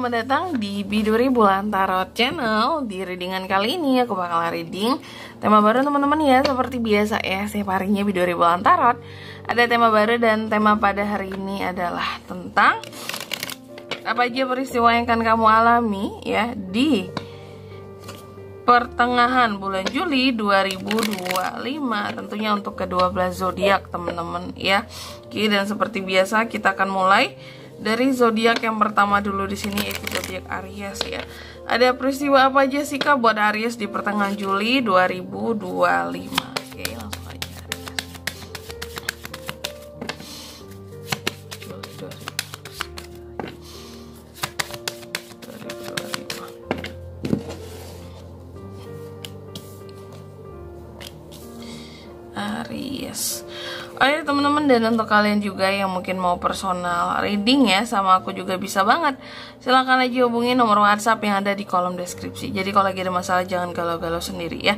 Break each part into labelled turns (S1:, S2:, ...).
S1: selamat datang di Biduri Bulan Tarot Channel. Di readingan kali ini aku bakal reading tema baru teman-teman ya. Seperti biasa ya, setiap harinya Biduri Bulan Tarot ada tema baru, dan tema pada hari ini adalah tentang apa aja peristiwa yang akan kamu alami ya di pertengahan bulan Juli 2025, tentunya untuk ke-12 zodiak teman-teman ya. Oke, dan seperti biasa kita akan mulai dari zodiak yang pertama dulu di sini, yaitu zodiak Aries ya. Ada peristiwa apa aja sih Kak buat Aries di pertengahan Juli 2025? Oke, langsung aja Aries. Juli 2025. Aries. Oh ya teman-teman, dan untuk kalian juga yang mungkin mau personal reading ya sama aku juga bisa banget. Silahkan aja hubungi nomor WhatsApp yang ada di kolom deskripsi. Jadi kalau lagi ada masalah jangan galau-galau sendiri ya.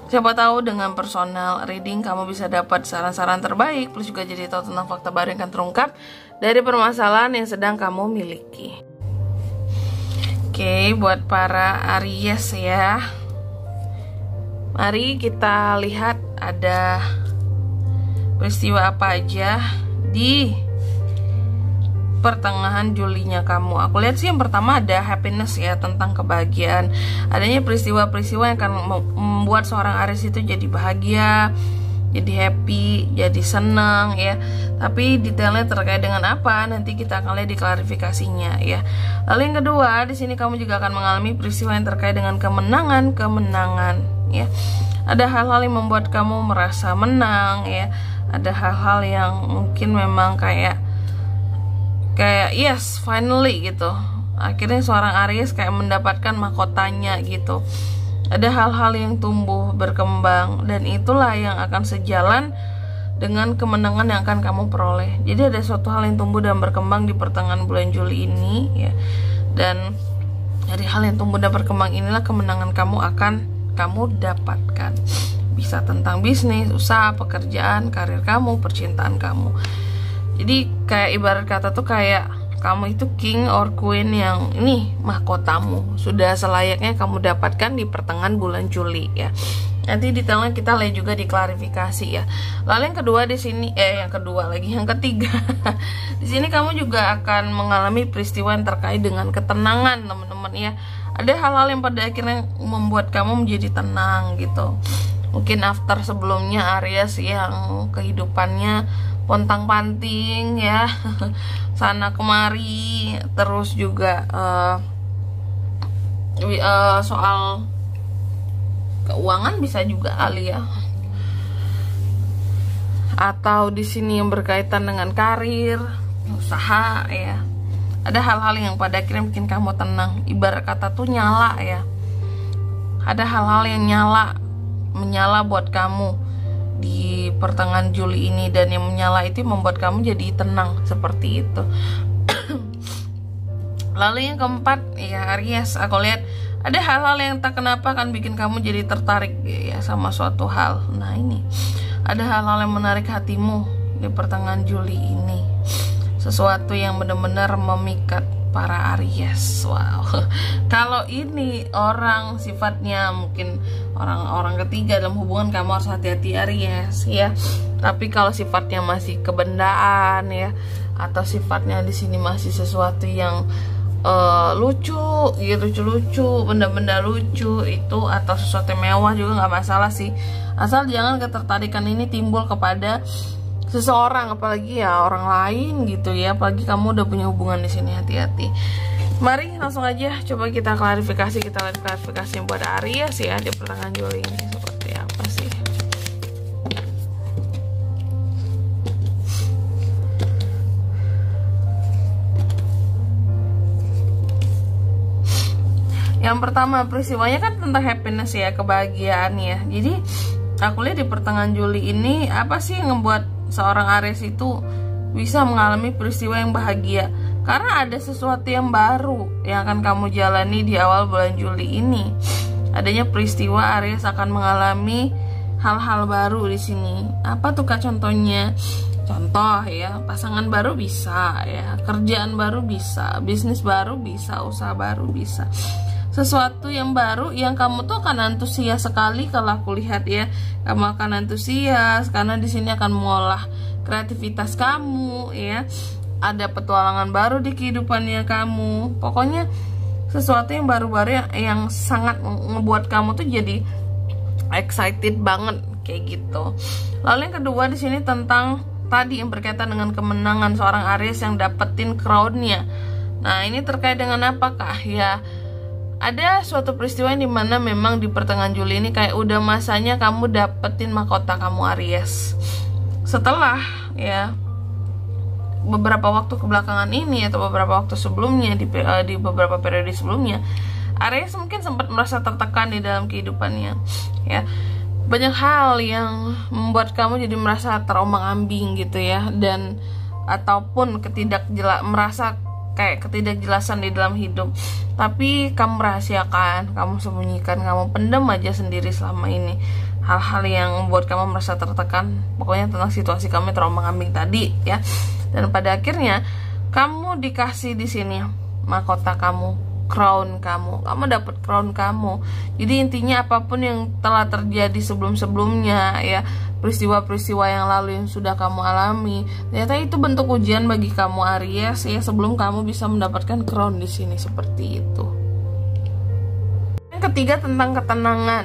S1: Siapa tahu dengan personal reading kamu bisa dapat saran-saran terbaik, plus juga jadi tahu tentang fakta baru yang akan terungkap dari permasalahan yang sedang kamu miliki. Oke, buat para Aries ya, mari kita lihat ada peristiwa apa aja di pertengahan Julinya kamu. Aku lihat sih yang pertama ada happiness ya, tentang kebahagiaan. Adanya peristiwa-peristiwa yang akan membuat seorang Aries itu jadi bahagia, jadi happy, jadi senang ya. Tapi detailnya terkait dengan apa nanti kita akan lihat di klarifikasinya ya. Lalu yang kedua, di sini kamu juga akan mengalami peristiwa yang terkait dengan kemenangan ya. Ada hal-hal yang membuat kamu merasa menang ya. Ada hal-hal yang mungkin memang kayak yes, finally gitu. Akhirnya seorang Aries kayak mendapatkan mahkotanya gitu. Ada hal-hal yang tumbuh berkembang, dan itulah yang akan sejalan dengan kemenangan yang akan kamu peroleh. Jadi ada suatu hal yang tumbuh dan berkembang di pertengahan bulan Juli ini ya. Dan dari hal yang tumbuh dan berkembang inilah kemenangan kamu akan kamu dapatkan. Bisa tentang bisnis, usaha, pekerjaan, karir kamu, percintaan kamu. Jadi kayak ibarat kata tuh kayak kamu itu king or queen yang ini mahkotamu sudah selayaknya kamu dapatkan di pertengahan bulan Juli ya. Nanti detailnya kita lihat juga di klarifikasi ya. Lalu yang kedua di sini yang ketiga di sini kamu juga akan mengalami peristiwa yang terkait dengan ketenangan teman-teman ya. Ada hal-hal yang pada akhirnya membuat kamu menjadi tenang gitu. Mungkin after sebelumnya Aries yang kehidupannya pontang-panting ya, sana kemari, terus juga soal keuangan bisa juga kali ya, atau di sini yang berkaitan dengan karir, usaha ya. Ada hal-hal yang pada akhirnya bikin kamu tenang. Ibarat kata tuh nyala ya. Ada hal-hal yang menyala buat kamu di pertengahan Juli ini, dan yang menyala itu membuat kamu jadi tenang seperti itu. Lalu yang keempat ya Aries, aku lihat ada hal-hal yang tak kenapa akan bikin kamu jadi tertarik ya sama suatu hal. Nah ini ada hal-hal yang menarik hatimu di pertengahan Juli ini, sesuatu yang benar-benar memikat para Aries. Wow. Kalau ini orang sifatnya mungkin orang ketiga dalam hubungan, kamu harus hati-hati Aries ya. Tapi kalau sifatnya masih kebendaan ya, atau sifatnya di sini masih sesuatu yang lucu gitu, lucu, benda-benda lucu itu, atau sesuatu yang mewah juga nggak masalah sih. Asal jangan ketertarikan ini timbul kepada seseorang, apalagi ya orang lain gitu ya. Apalagi kamu udah punya hubungan di sini, hati-hati. Mari langsung aja coba kita klarifikasi, kita lihat klarifikasi buat Aries ya di pertengahan Juli ini seperti apa sih. Yang pertama peristiwanya kan tentang happiness ya, kebahagiaan ya. Jadi aku lihat di pertengahan Juli ini apa sih yang membuat seorang Aries itu bisa mengalami peristiwa yang bahagia? Karena ada sesuatu yang baru yang akan kamu jalani di awal bulan Juli ini. Adanya peristiwa Aries akan mengalami hal-hal baru di sini. Apa tuh Kak contohnya? Contoh ya, pasangan baru bisa ya, kerjaan baru bisa, bisnis baru bisa, usaha baru bisa. Sesuatu yang baru yang kamu tuh akan antusias sekali kalau aku lihat ya. Kamu akan antusias karena di sini akan mengolah kreativitas kamu ya. Ada petualangan baru di kehidupannya kamu. Pokoknya sesuatu yang baru-baru yang sangat ngebuat kamu tuh jadi excited banget kayak gitu. Lalu yang kedua di sini tentang tadi yang berkaitan dengan kemenangan seorang Aries yang dapetin crown-nya. Nah, ini terkait dengan apakah ya? Ada suatu peristiwa yang dimana memang di pertengahan Juli ini kayak udah masanya kamu dapetin mahkota kamu Aries. Setelah ya beberapa waktu kebelakangan ini atau beberapa waktu sebelumnya di beberapa periode sebelumnya, Aries mungkin sempat merasa tertekan di dalam kehidupannya ya. Banyak hal yang membuat kamu jadi merasa terombang-ambing gitu ya, dan ataupun merasa kayak ketidakjelasan di dalam hidup, tapi kamu rahasiakan, kamu sembunyikan, kamu pendam aja sendiri selama ini hal-hal yang membuat kamu merasa tertekan, pokoknya tentang situasi kamu terombang-ambing tadi ya. Dan pada akhirnya kamu dikasih di sini mahkota kamu, crown kamu dapat crown kamu. Jadi intinya apapun yang telah terjadi sebelum-sebelumnya ya, peristiwa-peristiwa yang lalu yang sudah kamu alami, ternyata itu bentuk ujian bagi kamu Aries ya, sebelum kamu bisa mendapatkan crown di sini seperti itu. Yang ketiga tentang ketenangan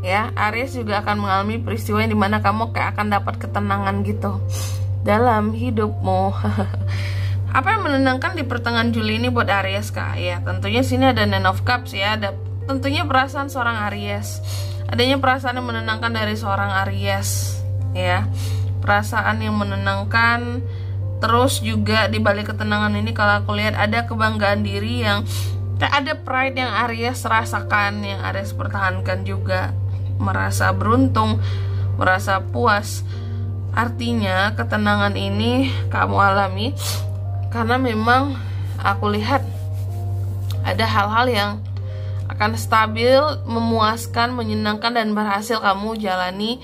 S1: ya, Aries juga akan mengalami peristiwa yang dimana kamu kayak akan dapat ketenangan gitu dalam hidupmu. Apa yang menenangkan di pertengahan Juli ini buat Aries kak? Ya tentunya sini ada Nine of Cups ya, ada tentunya perasaan seorang Aries, adanya perasaan yang menenangkan dari seorang Aries ya, perasaan yang menenangkan. Terus juga di balik ketenangan ini kalau aku lihat ada kebanggaan diri yang ada pride yang Aries rasakan, yang Aries pertahankan juga, merasa beruntung, merasa puas. Artinya ketenangan ini kamu alami karena memang aku lihat ada hal-hal yang akan stabil, memuaskan, menyenangkan, dan berhasil kamu jalani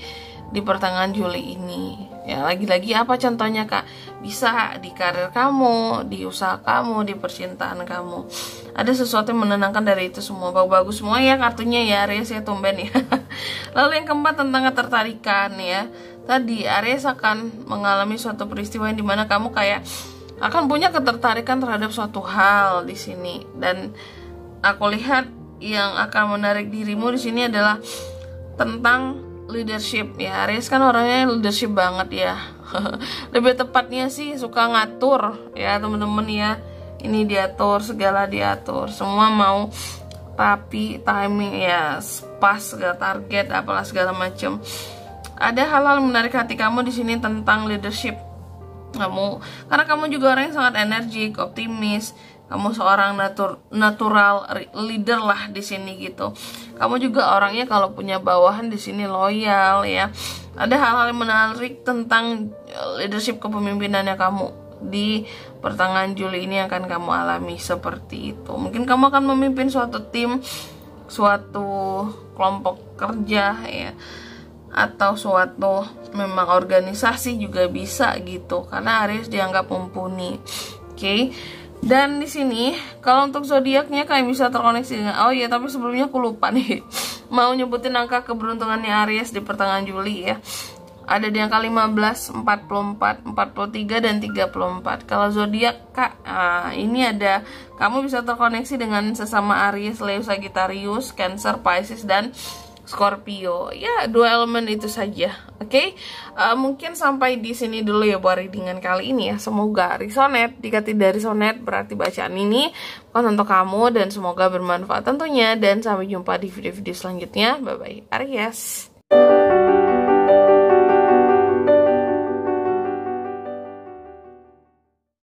S1: di pertengahan Juli ini. Ya lagi-lagi apa contohnya kak? Bisa di karir kamu, di usaha kamu, di percintaan kamu. Ada sesuatu yang menenangkan dari itu semua. Bagus-bagus semua ya kartunya ya Aries ya, tumben ya. Lalu yang keempat tentang ketertarikan ya. Tadi Aries akan mengalami suatu peristiwa yang dimana kamu kayak akan punya ketertarikan terhadap suatu hal di sini, dan aku lihat yang akan menarik dirimu di sini adalah tentang leadership ya. Aries kan orangnya leadership banget ya. Lebih tepatnya sih suka ngatur ya teman-teman ya. Ini diatur, segala diatur, semua mau rapi, timing ya, pas, segala target, apalah segala macam. Ada hal-hal menarik hati kamu di sini tentang leadership kamu, karena kamu juga orang yang sangat energik, optimis. Kamu seorang natural leader lah di sini gitu. Kamu juga orangnya kalau punya bawahan di sini loyal ya. Ada hal-hal yang menarik tentang leadership kepemimpinannya kamu di pertengahan Juli ini akan kamu alami seperti itu. Mungkin kamu akan memimpin suatu tim, suatu kelompok kerja ya, atau suatu memang organisasi juga bisa gitu, karena Aries dianggap mumpuni. Oke. Dan di sini kalau untuk zodiaknya kayak bisa terkoneksi dengan, oh iya tapi sebelumnya aku lupa nih mau nyebutin angka keberuntungannya Aries di pertengahan Juli ya. Ada di angka 15, 44, 43 dan 34. Kalau zodiak kak, ini ada kamu bisa terkoneksi dengan sesama Aries, Leo, Sagittarius, Cancer, Pisces dan Scorpio. Ya, dua elemen itu saja. Oke. Mungkin sampai di sini dulu ya buat readingan kali ini ya. Semoga resonate. Jika tidak resonate berarti bacaan ini bukan untuk kamu, dan semoga bermanfaat tentunya, dan sampai jumpa di video-video selanjutnya. Bye bye Aries.